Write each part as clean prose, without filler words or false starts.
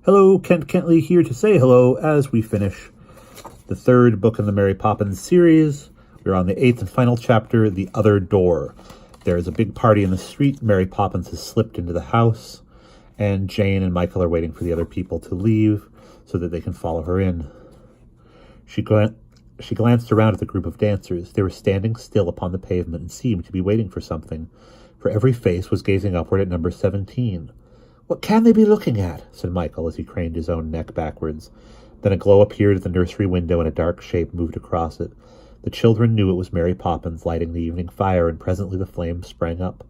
Hello, Kent Kentley here to say hello as we finish the third book in the Mary Poppins series. We're on the 8th and final chapter, The Other Door. There is a big party in the street. Mary Poppins has slipped into the house, and Jane and Michael are waiting for the other people to leave so that they can follow her in. She glanced around at the group of dancers. They were standing still upon the pavement and seemed to be waiting for something, for every face was gazing upward at number 17. "What can they be looking at?" said Michael as he craned his own neck backwards. Then a glow appeared at the nursery window and a dark shape moved across it. The children knew it was Mary Poppins lighting the evening fire, and presently the flames sprang up.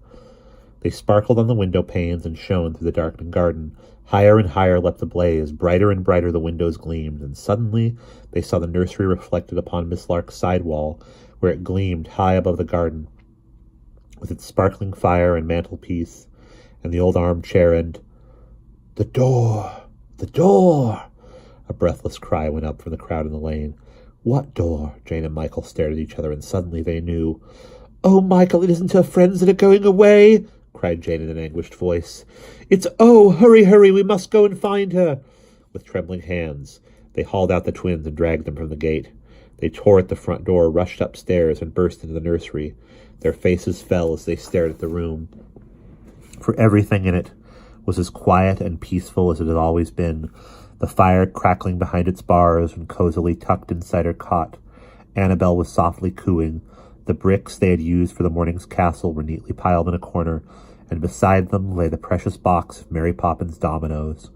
They sparkled on the window panes and shone through the darkening garden. Higher and higher leapt the blaze, brighter and brighter the windows gleamed, and suddenly they saw the nursery reflected upon Miss Lark's side wall, where it gleamed high above the garden, with its sparkling fire and mantelpiece, and the old armchair and... "The door! The door!" A breathless cry went up from the crowd in the lane. "What door?" Jane and Michael stared at each other, and suddenly they knew. "Oh, Michael, it isn't her friends that are going away!" cried Jane in an anguished voice. "It's oh, hurry, hurry, we must go and find her!" With trembling hands, they hauled out the twins and dragged them from the gate. They tore at the front door, rushed upstairs, and burst into the nursery. Their faces fell as they stared at the room, for everything in it was as quiet and peaceful as it had always been. The fire crackling behind its bars and cozily tucked inside her cot. Annabelle was softly cooing. The bricks they had used for the morning's castle were neatly piled in a corner, and beside them lay the precious box of Mary Poppins dominoes.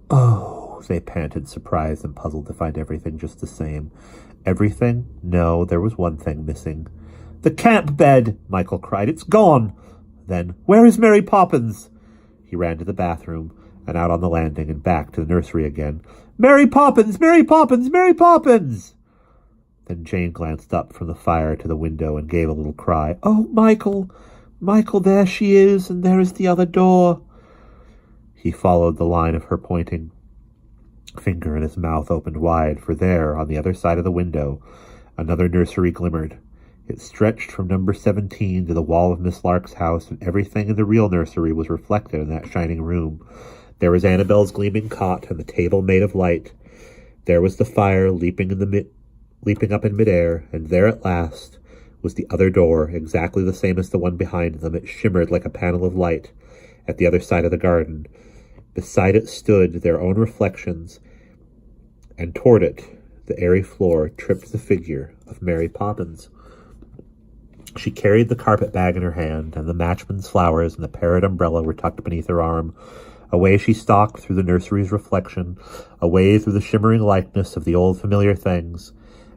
"Oh," they panted, surprised and puzzled to find everything just the same. Everything? No, there was one thing missing. "The camp bed!" Michael cried. "It's gone!" Then, "Where is Mary Poppins?" He ran to the bathroom and out on the landing and back to the nursery again. "Mary Poppins! Mary Poppins! Mary Poppins!" Then Jane glanced up from the fire to the window and gave a little cry. "Oh, Michael! Michael, there she is, and there is the other door." He followed the line of her pointing finger, and his mouth opened wide, for there, on the other side of the window, another nursery glimmered. It stretched from number 17 to the wall of Miss Lark's house, and everything in the real nursery was reflected in that shining room. There was Annabelle's gleaming cot and the table made of light. There was the fire leaping up in midair, and there at last was the other door, exactly the same as the one behind them. It shimmered like a panel of light at the other side of the garden. Beside it stood their own reflections, and toward it, the airy floor, tripped the figure of Mary Poppins. She carried the carpet bag in her hand, and the matchman's flowers and the parrot umbrella were tucked beneath her arm. Away she stalked through the nursery's reflection, away through the shimmering likeness of the old familiar things,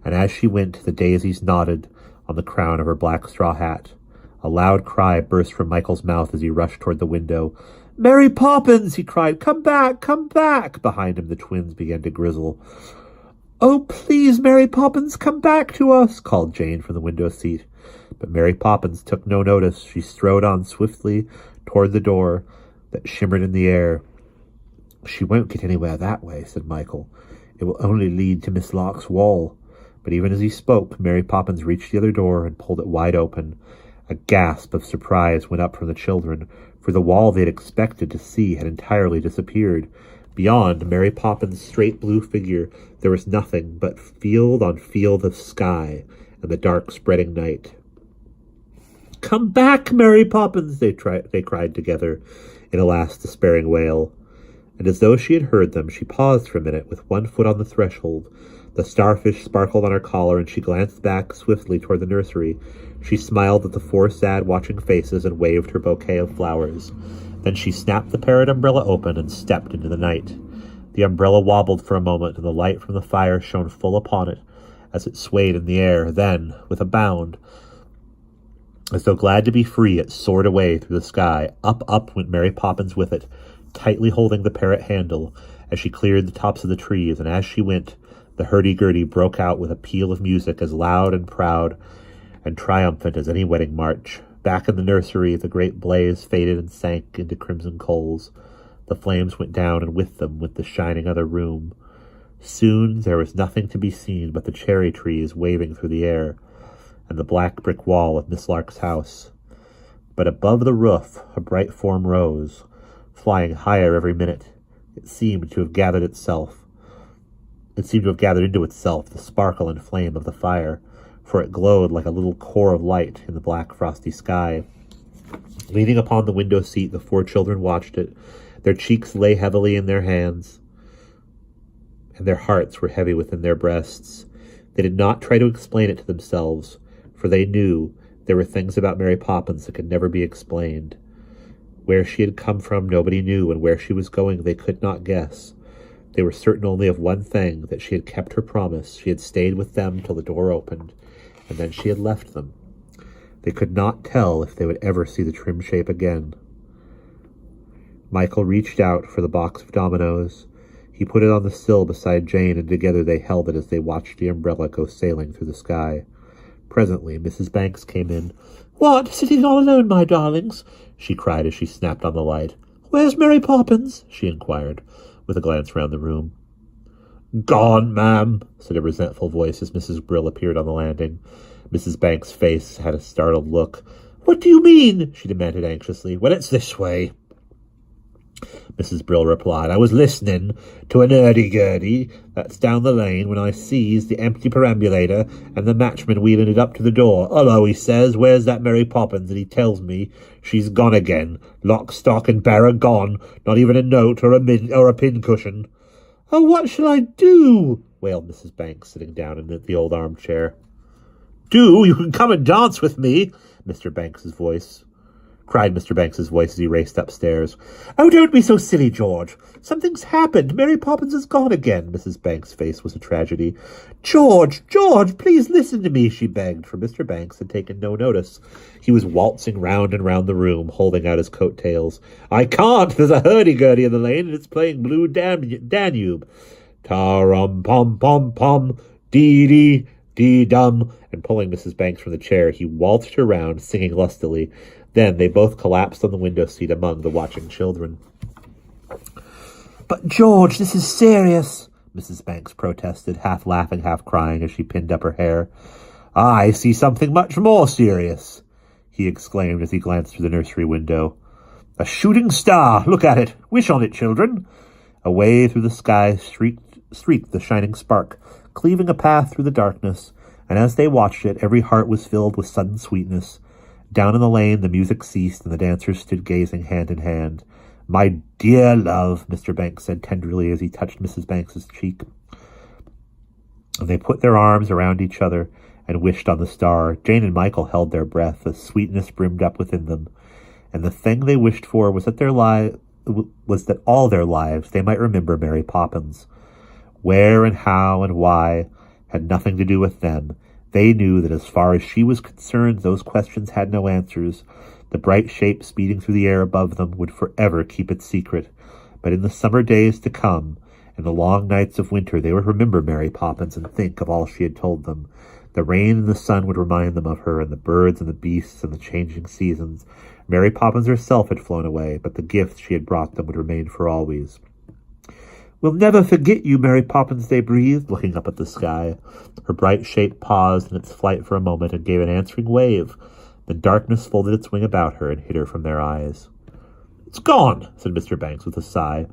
and as she went, the daisies nodded on the crown of her black straw hat. A loud cry burst from Michael's mouth as he rushed toward the window. "Mary Poppins!" he cried. "Come back! Come back!" Behind him the twins began to grizzle. "Oh, please, Mary Poppins, come back to us!" called Jane from the window seat. But Mary Poppins took no notice. She strode on swiftly toward the door that shimmered in the air. "She won't get anywhere that way," said Michael. "It will only lead to Miss Lark's wall." But even as he spoke, Mary Poppins reached the other door and pulled it wide open. A gasp of surprise went up from the children, for the wall they had expected to see had entirely disappeared. Beyond Mary Poppins' straight blue figure there was nothing but field on field of sky and the dark spreading night. "Come back, Mary Poppins!" they cried together in a last despairing wail. And as though she had heard them, she paused for a minute with one foot on the threshold. The starfish sparkled on her collar, and she glanced back swiftly toward the nursery. She smiled at the four sad watching faces and waved her bouquet of flowers. Then she snapped the parrot umbrella open and stepped into the night. The umbrella wobbled for a moment, and the light from the fire shone full upon it as it swayed in the air. Then, with a bound, as though glad to be free, it soared away through the sky. Up went Mary Poppins with it, tightly holding the parrot handle as she cleared the tops of the trees, and as she went, the hurdy-gurdy broke out with a peal of music as loud and proud and triumphant as any wedding march. Back in the nursery, the great blaze faded and sank into crimson coals. The flames went down, and with them went the shining other room. Soon there was nothing to be seen but the cherry trees waving through the air, and the black brick wall of Miss Lark's house. But above the roof a bright form rose, flying higher every minute. It seemed to have gathered into itself the sparkle and flame of the fire, for it glowed like a little core of light in the black frosty sky. Leaning upon the window seat, the 4 children watched it. Their cheeks lay heavily in their hands, and their hearts were heavy within their breasts. They did not try to explain it to themselves, for they knew there were things about Mary Poppins that could never be explained. Where she had come from nobody knew, and where she was going they could not guess. They were certain only of one thing, that she had kept her promise. She had stayed with them till the door opened, and then she had left them. They could not tell if they would ever see the trim shape again. Michael reached out for the box of dominoes. He put it on the sill beside Jane, and together they held it as they watched the umbrella go sailing through the sky. Presently, Mrs. Banks came in. "What, sitting all alone, my darlings?" she cried as she snapped on the light. "Where's Mary Poppins?" she inquired, with a glance round the room. "Gone, ma'am," said a resentful voice as Mrs. Brill appeared on the landing. Mrs. Banks' face had a startled look. "What do you mean?" she demanded anxiously. "Well, it's this way," Mrs. Brill replied. "I was listening to an hurdy-gurdy that's down the lane when I sees the empty perambulator and the matchman wheeling it up to the door. 'Hullo,' he says, 'where's that Mary Poppins?' And he tells me she's gone again. Lock, stock, and barrel gone. Not even a note or a pincushion." "Oh, what shall I do?" wailed Mrs. Banks, sitting down in the old armchair. "Do? You can come and dance with me," cried Mr. Banks's voice as he raced upstairs. "Oh, don't be so silly, George. Something's happened. Mary Poppins has gone again." Mrs. Banks' face was a tragedy. George, please listen to me," she begged, for Mr. Banks had taken no notice. He was waltzing round and round the room, holding out his coat-tails. "I can't. There's a hurdy-gurdy in the lane, and it's playing Blue Danube. Ta-rum-pom-pom-pom, dee-dee, dee-dum." And pulling Mrs. Banks from the chair, he waltzed her round, singing lustily. Then they both collapsed on the window seat among the watching children. "But, George, this is serious," Mrs. Banks protested, half laughing, half crying, as she pinned up her hair. "I see something much more serious," he exclaimed as he glanced through the nursery window. "A shooting star! Look at it! Wish on it, children!" Away through the sky streaked the shining spark, cleaving a path through the darkness, and as they watched it, every heart was filled with sudden sweetness. Down in the lane, the music ceased, and the dancers stood gazing hand in hand. "My dear love," Mr. Banks said tenderly as he touched Mrs. Banks's cheek. And they put their arms around each other and wished on the star. Jane and Michael held their breath as sweetness brimmed up within them. And the thing they wished for was that all their lives they might remember Mary Poppins. Where and how and why had nothing to do with them. They knew that as far as she was concerned, those questions had no answers. The bright shape speeding through the air above them would forever keep its secret. But in the summer days to come, and the long nights of winter, they would remember Mary Poppins and think of all she had told them. The rain and the sun would remind them of her, and the birds and the beasts and the changing seasons. Mary Poppins herself had flown away, but the gift she had brought them would remain for always. "We'll never forget you, Mary Poppins," they breathed, looking up at the sky. Her bright shape paused in its flight for a moment and gave an answering wave. Then darkness folded its wing about her and hid her from their eyes. "It's gone," said Mr. Banks with a sigh,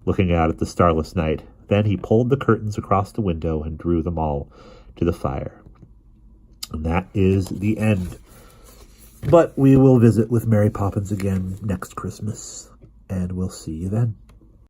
looking out at the starless night. Then he pulled the curtains across the window and drew them all to the fire. And that is the end. But we will visit with Mary Poppins again next Christmas, and we'll see you then.